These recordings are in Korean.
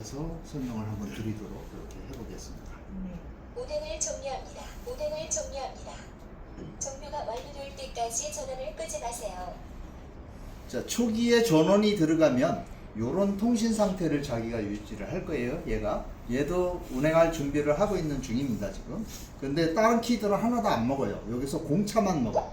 그래서 설명을 한번 드리도록 그렇게 해보겠습니다. 운행을 종료합니다. 운행을 종료합니다. 종료가 완료될 때까지 전원을 끄지 마세요. 자, 초기에 전원이 들어가면 요런 통신 상태를 자기가 유지를 할 거예요. 얘도 운행할 준비를 하고 있는 중입니다 지금. 근데 다른 키들은 하나도 안 먹어요. 여기서 공차만 먹어요.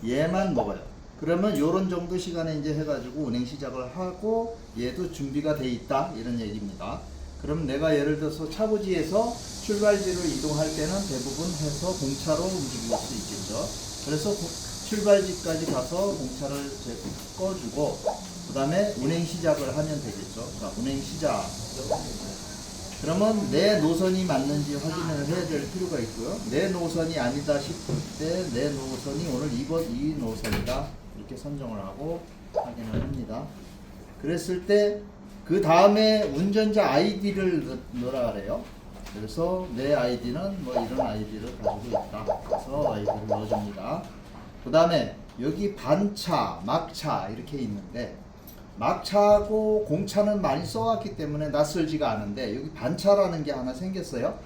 얘만 먹어요. 그러면 요런 정도 시간에 이제 해가지고 운행 시작을 하고 얘도 준비가 돼 있다 이런 얘기입니다. 그럼 내가 예를 들어서 차부지에서 출발지로 이동할 때는 대부분 해서 공차로 움직일 수 있겠죠. 그래서 출발지까지 가서 공차를 꺼주고 그 다음에 운행 시작을 하면 되겠죠. 자, 운행 시작. 그러면 내 노선이 맞는지 확인을 해야 될 필요가 있고요. 내 노선이 아니다 싶을 때 내 노선이 오늘 이 노선이다 이렇게 선정을 하고 확인을 합니다. 그랬을 때 그 다음에 운전자 아이디를 넣으라 그래요. 그래서 내 아이디는 뭐 이런 아이디를 가지고 있다. 그래서 아이디를 넣어줍니다. 그 다음에 여기 반차, 막차 이렇게 있는데 막차하고 공차는 많이 써왔기 때문에 낯설지가 않은데 여기 반차라는 게 하나 생겼어요.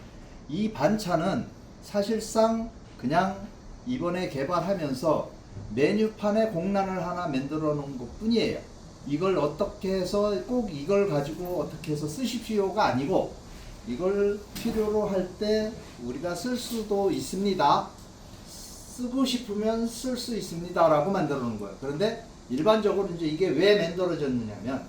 이 반차는 사실상 그냥 이번에 개발하면서 메뉴판에 공란을 하나 만들어 놓은 것 뿐이에요. 이걸 어떻게 해서 꼭 이걸 가지고 어떻게 해서 쓰십시오가 아니고 이걸 필요로 할 때 우리가 쓸 수도 있습니다. 쓰고 싶으면 쓸 수 있습니다 라고 만들어 놓은 거예요. 그런데 일반적으로 이제 이게 왜 만들어졌느냐면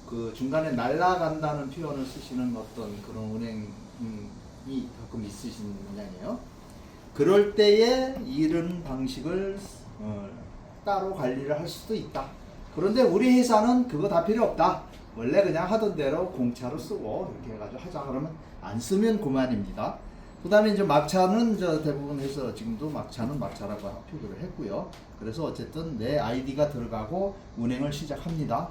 그 중간에 날아간다는 표현을 쓰시는 어떤 그런 운행이 가끔 있으신 모양이에요. 그럴 때에 이런 방식을 따로 관리를 할 수도 있다. 그런데 우리 회사는 그거 다 필요 없다. 원래 그냥 하던 대로 공차로 쓰고 이렇게 해가지고 하자 그러면 안 쓰면 그만입니다. 그 다음에 이제 막차는 대부분 해서 지금도 막차는 막차라고 표기를 했고요. 그래서 어쨌든 내 아이디가 들어가고 운행을 시작합니다.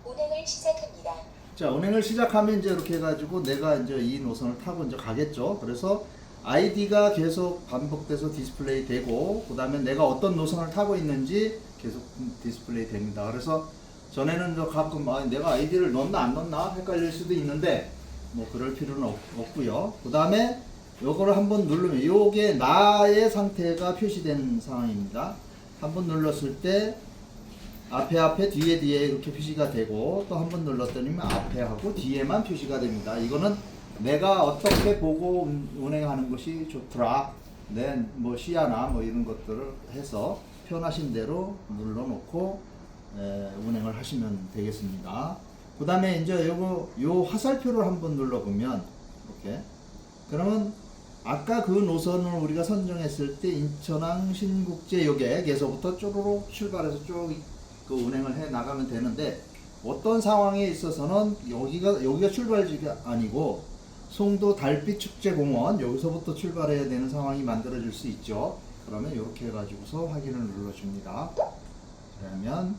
운행을 시작합니다. 자, 운행을 시작하면 이제 이렇게 해가지고 내가 이제 이 노선을 타고 이제 가겠죠. 그래서 아이디가 계속 반복돼서 디스플레이 되고, 그 다음에 내가 어떤 노선을 타고 있는지 계속 디스플레이 됩니다. 그래서 전에는 가끔 내가 아이디를 넣었나 안 넣었나 헷갈릴 수도 있는데, 뭐 그럴 필요는 없고요. 그 다음에 요거를 한번 누르면 요게 나의 상태가 표시된 상황입니다. 한번 눌렀을 때 앞에 뒤에 이렇게 표시가 되고 또 한번 눌렀더니 앞에 하고 뒤에만 표시가 됩니다. 이거는 내가 어떻게 보고 운행하는 것이 좋더라, 내 뭐 시야나 뭐 이런 것들을 해서 편하신 대로 눌러놓고 운행을 하시면 되겠습니다. 그 다음에 이제 요 화살표를 한번 눌러보면 이렇게 그러면 아까 그 노선을 우리가 선정했을 때 인천항 신국제역에서부터 쪼르륵 출발해서 쭉 그 운행을 해 나가면 되는데 어떤 상황에 있어서는 여기가 출발지가 아니고 송도 달빛축제공원 여기서부터 출발해야 되는 상황이 만들어질 수 있죠. 그러면 이렇게 해가지고서 확인을 눌러줍니다. 그러면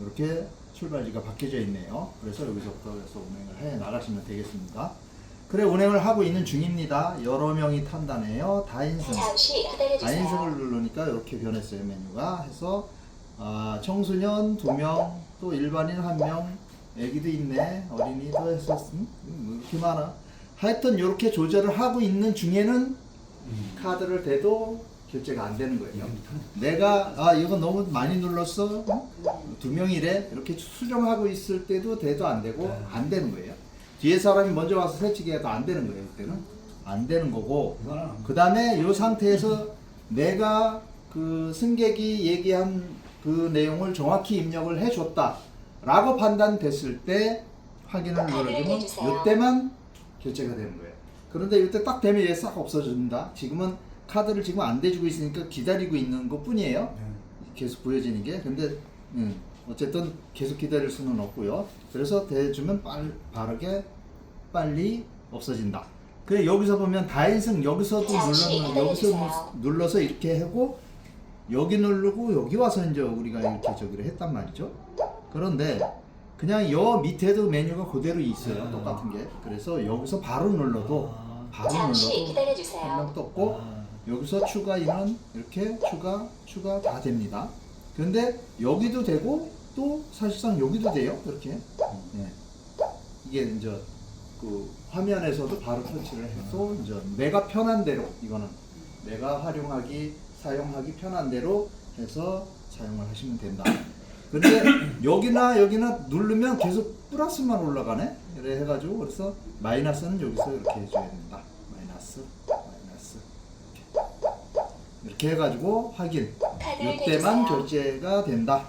이렇게 출발지가 바뀌어져 있네요. 그래서 여기서부터 해서 운행을 해 나가시면 되겠습니다. 그래, 운행을 하고 있는 중입니다. 여러 명이 탄다네요. 다인승. 잠시 기다려주세요. 다인승을 누르니까 이렇게 변했어요. 메뉴가 해서 청소년 2명, 또 일반인 1명, 애기도 있네, 어린이도 했었음, 이렇게 많아. 하여튼 이렇게 조절을 하고 있는 중에는 카드를 대도 결제가 안 되는 거예요. 내가 이거 너무 많이 눌렀어, 2명이래 이렇게 수정하고 있을 때도 대도 안 되고 안 되는 거예요. 뒤에 사람이 먼저 와서 새치기 해도 안 되는 거예요. 그때는 안 되는 거고, 그 다음에 이 상태에서 내가 그 승객이 얘기한 그 내용을 정확히 입력을 해줬다 라고 판단됐을 때 확인을 눌러주면 이때만 결제가 되는 거예요. 그런데 이때 딱 되면 얘 싹 없어집니다. 지금은 카드를 지금 안 대주고 있으니까 기다리고 있는 것 뿐이에요. 계속 보여지는 게. 근데 어쨌든 계속 기다릴 수는 없고요. 그래서 대주면 바르게 빨리 없어진다. 그래, 여기서 보면 다인승 여기서도 여기서 눌러서 이렇게 하고 여기 누르고 여기 와서 이제 우리가 이렇게 저기를 했단 말이죠. 그런데 그냥 여 밑에도 메뉴가 그대로 있어요. 똑같은 게. 그래서 여기서 바로 눌러도 한명 떴고 여기서 추가 인원 이렇게 추가 다 됩니다. 그런데 여기도 되고 이것도 사실상 여기도 돼요. 이렇게. 예. 이게 이제 그 화면에서도 바로 터치를 해서 이제 내가 편한 대로 이거는 내가 활용하기 사용하기 편한 대로 해서 사용을 하시면 된다. 근데 여기나 여기나 누르면 계속 플러스만 올라가네. 이래 해가지고 그래서 마이너스는 여기서 이렇게 해줘야 된다. 마이너스 이렇게 해가지고 확인. 카드를 이때만 대주세요. 결제가 된다.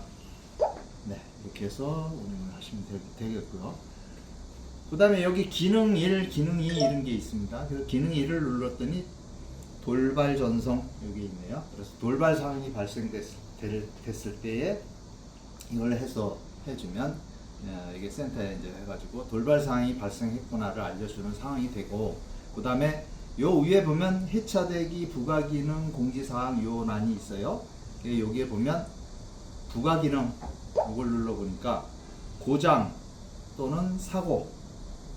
네, 이렇게 해서 운영을 하시면 되겠고요. 그 다음에 여기 기능 1, 기능 2 이런 게 있습니다. 그래서 기능 1을 눌렀더니 돌발 전송 여기 있네요. 그래서 돌발 상황이 발생됐을 때에 이걸 해서 해주면 이게 센터에 이제 해가지고 돌발 상황이 발생했구나를 알려주는 상황이 되고, 그 다음에 요 위에 보면 해차대기 부가기능 공지사항 요 난이 있어요. 여기에 보면 부가기능 이걸 눌러보니까 고장 또는 사고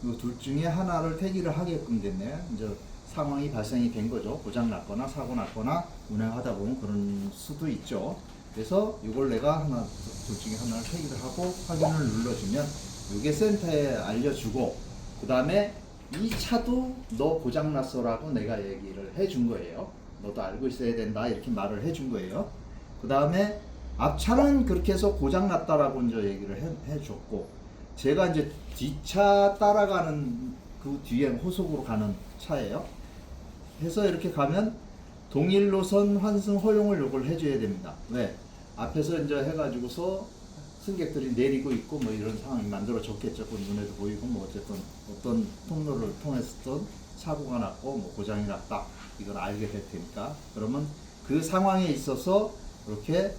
이 둘 중에 하나를 태기를 하게끔 됐네요. 이제 상황이 발생이 된 거죠. 고장 났거나 사고 났거나 운행하다 보면 그런 수도 있죠. 그래서 이걸 내가 둘 중에 하나를 태기를 하고 확인을 눌러주면 이게 센터에 알려주고, 그 다음에 이 차도 너 고장 났어라고 내가 얘기를 해준 거예요. 너도 알고 있어야 된다 이렇게 말을 해준 거예요. 그 다음에 앞차는 그렇게 해서 고장 났다라고 이제 얘기를 해줬고, 제가 이제 뒷차 따라가는 그 뒤에 호속으로 가는 차예요. 해서 이렇게 가면 동일 노선 환승 허용을 요걸 해줘야 됩니다. 왜? 앞에서 이제 해가지고서 승객들이 내리고 있고 뭐 이런 상황이 만들어졌겠죠. 그 눈에도 보이고 뭐 어쨌든 어떤 통로를 통해서든 사고가 났고 뭐 고장이 났다 이걸 알게 될 테니까, 그러면 그 상황에 있어서 이렇게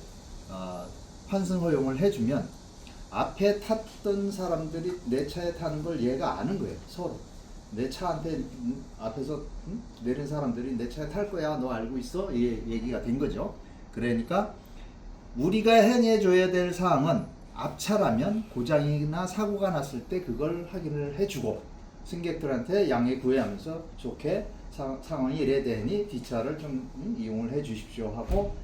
환승 허용을 해주면 앞에 탔던 사람들이 내 차에 타는 걸 얘가 아는 거예요. 서로 내 차한테 앞에서 내린 사람들이 내 차에 탈 거야 너 알고 있어? 이 얘기가 된 거죠. 그러니까 우리가 해내줘야 될 사항은 앞차라면 고장이나 사고가 났을 때 그걸 확인을 해주고 승객들한테 양해 구애하면서 좋게 상황이 이래 되니 뒷차를 좀 이용을 해 주십시오 하고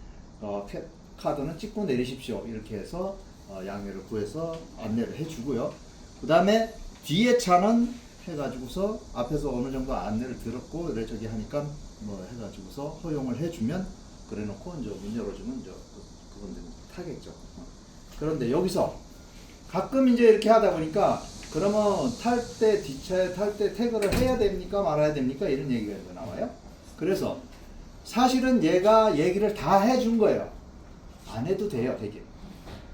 카드는 찍고 내리십시오 이렇게 해서 양해를 구해서 안내를 해주고요. 그 다음에 뒤에 차는 해가지고서 앞에서 어느 정도 안내를 들었고 이래저기 하니까 뭐 해가지고서 허용을 해주면 그래놓고 이제 문 열어주면 이제 그건 타겠죠. 그런데 여기서 가끔 이제 이렇게 하다 보니까 그러면 탈 때 뒷차에 탈 때 태그를 해야 됩니까 말아야 됩니까 이런 얘기가 이제 나와요. 그래서 사실은 얘가 얘기를 다 해준 거예요. 안 해도 돼요, 되게.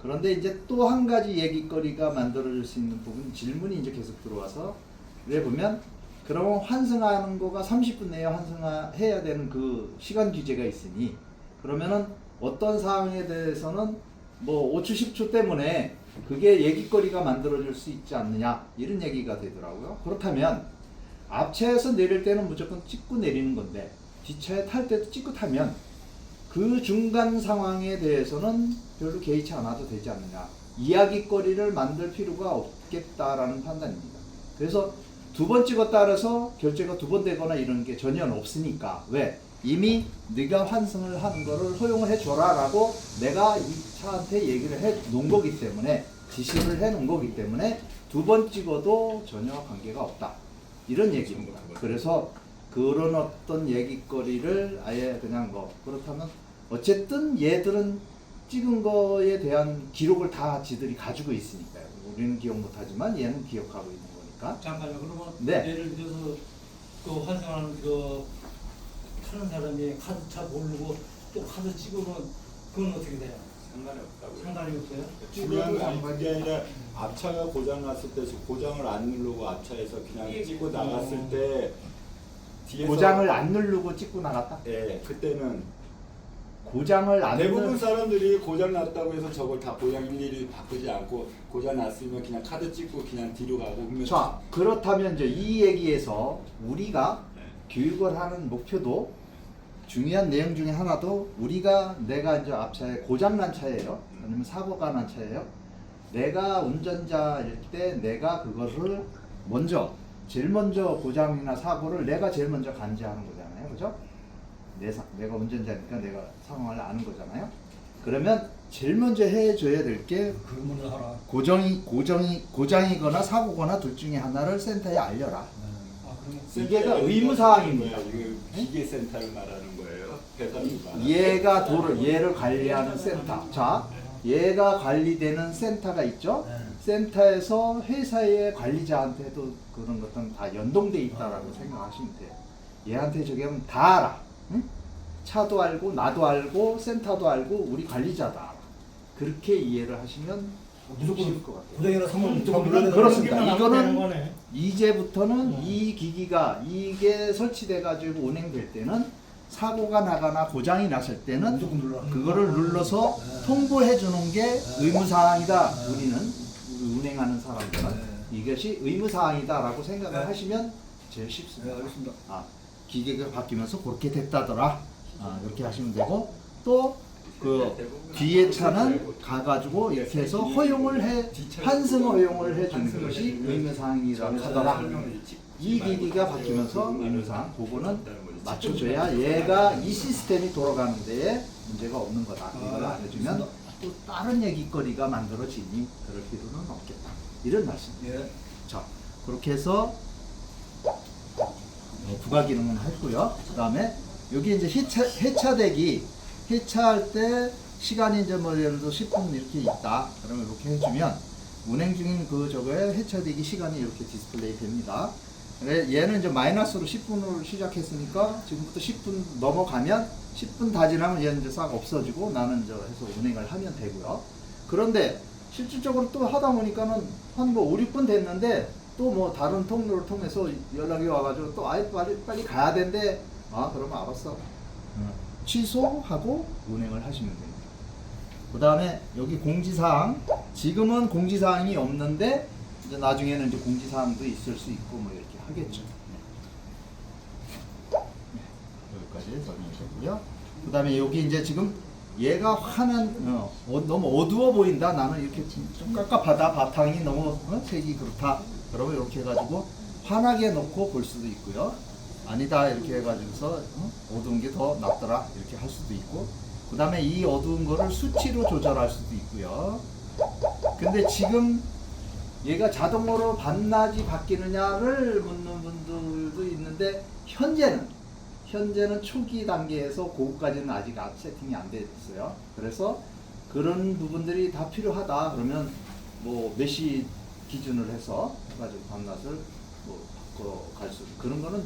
그런데 이제 또 한 가지 얘기거리가 만들어질 수 있는 부분, 질문이 이제 계속 들어와서, 그래 보면 그러면 환승하는 거가 30분 내에 환승해야 되는 그 시간 규제가 있으니 그러면은 어떤 사항에 대해서는 뭐 5초 10초 때문에 그게 얘기거리가 만들어질 수 있지 않느냐 이런 얘기가 되더라고요. 그렇다면 앞차에서 내릴 때는 무조건 찍고 내리는 건데 뒷차에 탈 때도 찍고 타면 그 중간 상황에 대해서는 별로 개의치 않아도 되지 않느냐, 이야기거리를 만들 필요가 없겠다라는 판단입니다. 그래서 두 번 찍었다 그래서 결제가 두 번 되거나 이런 게 전혀 없으니까. 왜? 이미 네가 환승을 하는 거를 허용을 해줘라 라고 내가 이 차한테 얘기를 해 놓은 거기 때문에, 지시를 해 놓은 거기 때문에 두 번 찍어도 전혀 관계가 없다 이런 얘기입니다. 그래서 그런 어떤 얘기거리를 아예 그냥 뭐 그렇다면 어쨌든 얘들은 찍은 거에 대한 기록을 다 지들이 가지고 있으니까요. 우리는 기억 못하지만 얘는 기억하고 있는 거니까. 잠깐요. 그러면 네. 예를 들어서 그 환승하는 그 타는 사람이 카드차 모르고 또 카드 찍으면 그건 어떻게 돼요? 상관이 없다고요. 상관이 없어요? 중요한 건 그게 아니라 앞차가 고장 났을 때 고장을 안 누르고 앞차에서 그냥 찍고 나갔을 때 뒤에서 고장을 안 누르고 찍고 나갔다? 예, 그때는 고장을 안 대부분 누르 사람들이 고장 났다고 해서 저걸 다 고장 일일이 바꾸지 않고 고장 났으면 그냥 카드 찍고 그냥 뒤로 가고 그러면 자, 그렇다면 이제 이 얘기에서 우리가 교육을 하는 목표도 중요한 내용 중에 하나도 내가 이제 앞차에 고장난 차예요. 아니면 사고가 난 차예요. 내가 운전자일 때 내가 그것을 제일 먼저 고장이나 사고를 내가 제일 먼저 간지하는 거잖아요. 그죠? 내가 운전자니까 내가 상황을 아는 거잖아요. 그러면 제일 먼저 해줘야 될 게 그러면 하라. 고장이거나 사고거나 둘 중에 하나를 센터에 알려라. 아 그러면 이게가 의무사항입니다. 이거 기계센터를 말하는 거예요? 회사를 얘를 관리하는 센터. 자, 얘가 관리되는 센터가 있죠. 네. 센터에서 회사의 관리자한테도 그런 것들은 다 연동돼 있다라고 생각하시면 돼요. 얘한테 저기 하면 다 알아. 응? 차도 알고 나도 알고 센터도 알고 우리 관리자도 알아. 그렇게 이해를 하시면 무조건 쉬울 것 같아요. 고장이라 상관 무조건 좀 눌러야 되는 그렇습니다. 넘기면 안 이거는 되는 거네. 이제부터는 이 기기가 이게 설치돼 가지고 운행될 때는 사고가 나거나 고장이 났을 때는 무조건 눌러. 그거를 눌러서 통보해 주는 게 의무사항이다. 우리 운행하는 사람들은 이것이 의무사항이다라고 생각을 하시면 제일 네, 쉽습니다. 알겠습니다. 기계가 바뀌면서 그렇게 됐다더라. 이렇게 하시면 되고 또 그 뒤에 차는 가가지고 이렇게 해서 환승 허용을 해주는 것이 의무사항이라고 하더라. 이 기기가 바뀌면서 의무사항 그거는 맞춰줘야 얘가 이 시스템이 돌아가는 데에 문제가 없는 거다. 이걸 알려주면 또 다른 얘기거리가 만들어지니 그럴 필요는 없겠다. 이런 말씀입니다. 예. 자, 그렇게 해서 부가 기능은 했고요. 그 다음에 여기 이제 해차되기 때 시간이 이제 뭐 예를 들어 10분 이렇게 있다. 그러면 이렇게 해주면 운행 중인 그 저거에 해차되기 시간이 이렇게 디스플레이 됩니다. 얘는 이제 마이너스로 10분으로 시작했으니까 지금부터 10분 넘어가면 10분 다 지나면 얘는 이제 싹 없어지고 나는 이제 해서 운행을 하면 되고요. 그런데 실질적으로 또 하다 보니까는 한 뭐 5, 6분 됐는데 또 뭐 다른 통로를 통해서 연락이 와가지고 또 아예 빨리 가야 된대. 그러면 알았어. 취소하고 운행을 하시면 됩니다. 그 다음에 여기 공지사항. 지금은 공지사항이 없는데 이제 나중에는 이제 공지사항도 있을 수 있고 뭐 이렇게 하겠죠. 여기까지 설명드렸고요. 그 다음에 여기 이제 지금 얘가 환한 너무 어두워 보인다. 나는 이렇게 좀 깝깝하다. 바탕이 너무 색이 그렇다. 그러면 이렇게 해가지고 환하게 놓고 볼 수도 있고요. 아니다 이렇게 해가지고서 어두운 게 더 낫더라 이렇게 할 수도 있고. 그 다음에 이 어두운 거를 수치로 조절할 수도 있고요. 근데 지금 얘가 자동으로 밤낮이 바뀌느냐를 묻는 분들도 있는데 현재는 초기 단계에서 그거까지는 아직 세팅이 안 됐어요. 그래서 그런 부분들이 다 필요하다. 그러면 뭐 몇 시 기준을 해서 해가지고 밤낮을 뭐 바꿔갈 수 그런 거는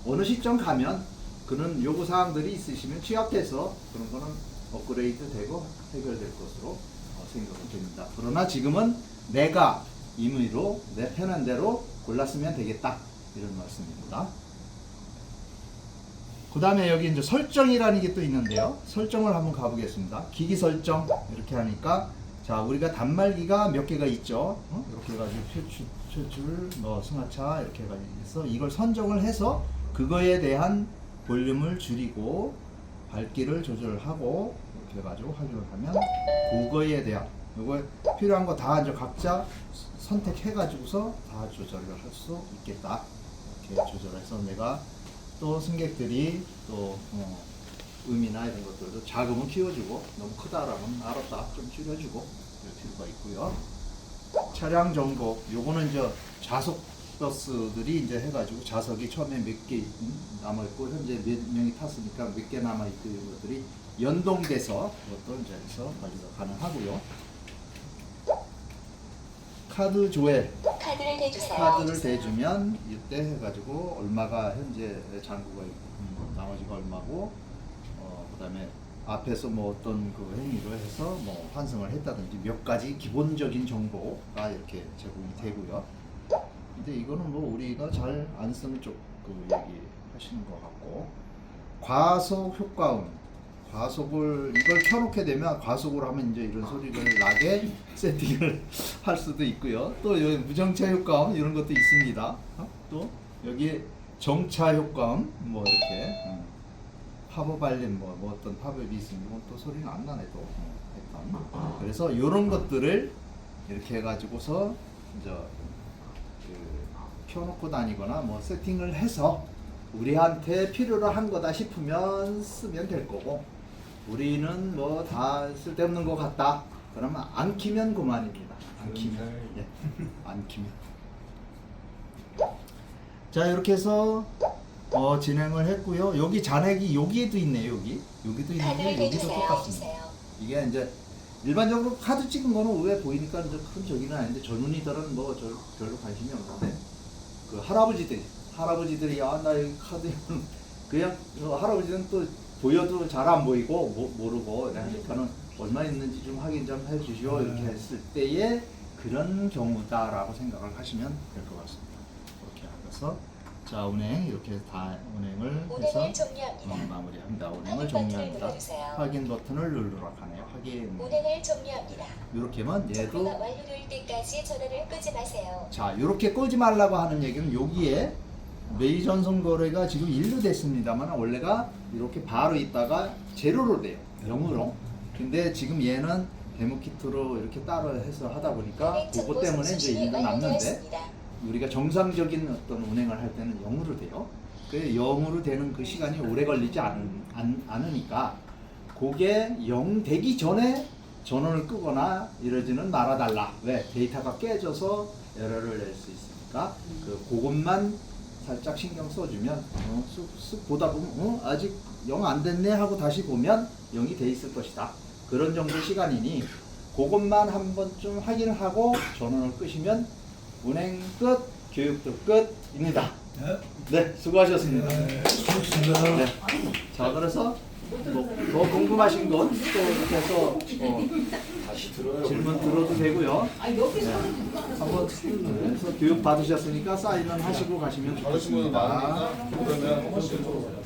어느 시점 가면 그런 요구 사항들이 있으시면 취합돼서 그런 거는 업그레이드 되고 해결될 것으로 생각이 됩니다. 그러나 지금은 내가 임의로 내 편한 대로 골랐으면 되겠다 이런 말씀입니다. 그 다음에 여기 이제 설정이라는 게 또 있는데요. 설정을 한번 가보겠습니다. 기기 설정 이렇게 하니까 자 우리가 단말기가 몇 개가 있죠. 이렇게 해가지고 표출 뭐 승하차 이렇게 해서 이걸 선정을 해서 그거에 대한 볼륨을 줄이고 밝기를 조절하고 이렇게 해가지고 확인을 하면 그거에 대한 요거 필요한 거 다 이제 각자 선택해가지고서 다 조절을 할 수 있겠다. 이렇게 조절해서 내가 또 승객들이 또 음이나 이런 것들도 작으면 키워주고 너무 크다라면 알았다 좀 줄여주고 이럴 필요가 있고요. 차량 정보 요거는 이제 좌석 버스들이 이제 해가지고 좌석이 처음에 몇 개 남아 있고 현재 몇 명이 탔으니까 몇 개 남아 있고 이런 것들이 연동돼서 그것도 이제 해서 관리가 가능하고요. 카드 조회 카드를 대주세요. 카드를 대주면 이때 해가지고 얼마가 현재 잔고가 있고 나머지가 얼마고 그다음에 앞에서 뭐 어떤 그 행위로 해서 뭐 환승을 했다든지 몇 가지 기본적인 정보가 이렇게 제공이 되고요. 근데 이거는 뭐 우리가 잘 안 쓰는 쪽 그 얘기 하시는 것 같고 과속 효과음 과속을 이걸 켜놓게 되면 과속을 하면 이제 이런 소리를 나게 세팅을 할 수도 있고요. 또 여기 무정차 효과음 이런 것도 있습니다. 또 여기 정차 효과음 뭐 이렇게 팝업 알림 뭐 어떤 팝업이 있으면 또 소리는 안 나네 또 했던. 그래서 이런 것들을 이렇게 해가지고서 이제 켜놓고 다니거나 뭐 세팅을 해서 우리한테 필요로 한 거다 싶으면 쓰면 될 거고 우리는 뭐 다 쓸데없는 것 같다. 그러면 안 키면 그만입니다. 안 키면. 예. 안 키면. 자, 이렇게 해서 진행을 했고요. 여기 잔액이 여기에도 있네요. 여기도 있는데 카드를 여기도 대주세요. 똑같습니다. 이게 이제 일반적으로 카드 찍은 거는 의외 보이니까 이제 큰 저기는 아닌데 젊은이들은 뭐 별로 관심이 없는데 그 할아버지들이 나 이 카드 그냥 할아버지는 또 보여도 잘 안 보이고 모르고 그러니까는 얼마 있는지 좀 확인 좀 해주시오 이렇게 했을 때에 그런 경우다라고 생각을 하시면 될 것 같습니다. 이렇게 하면서 자 운행 이렇게 다 운행을 해서 운행을 종료합니다. 마무리합니다. 운행을 확인 버튼을 종료합니다. 눌러주세요. 확인 버튼을 누르라고 하네요. 확인. 운행을 종료합니다. 이렇게 하면 정비가 얘도 완료될 때까지 전원을 끄지 마세요. 자 이렇게 끄지 말라고 하는 얘기는 여기에 매일 전송 거래가 지금 1로 됐습니다만 원래가 이렇게 바로 있다가 제로로 돼요. 0으로. 근데 지금 얘는 데모키트로 이렇게 따로 해서 하다 보니까 운행 그것 정보 때문에 이제 송수신이 1도 남는데 완료되었습니다. 우리가 정상적인 어떤 운행을 할 때는 0으로 돼요. 그 0으로 되는 그 시간이 오래 걸리지 않으니까 그게 0 되기 전에 전원을 끄거나 이러지는 말아달라. 왜? 데이터가 깨져서 에러를 낼 수 있으니까 그것만 살짝 신경 써주면 쓱 보다 보면 아직 0 안 됐네 하고 다시 보면 0이 돼 있을 것이다. 그런 정도 시간이니 그것만 한 번쯤 확인을 하고 전원을 끄시면 운행 끝, 교육도 끝입니다. 네, 수고하셨습니다. 네. 자, 그래서 더 궁금하신 건 또 이렇게 해서 다시 들어요. 질문 들어도 되고요. 네. 한번 해서 교육 받으셨으니까 사인은 하시고 가시면 잘하신 분 좋겠습니다. 많으니까 그러면 훨씬 더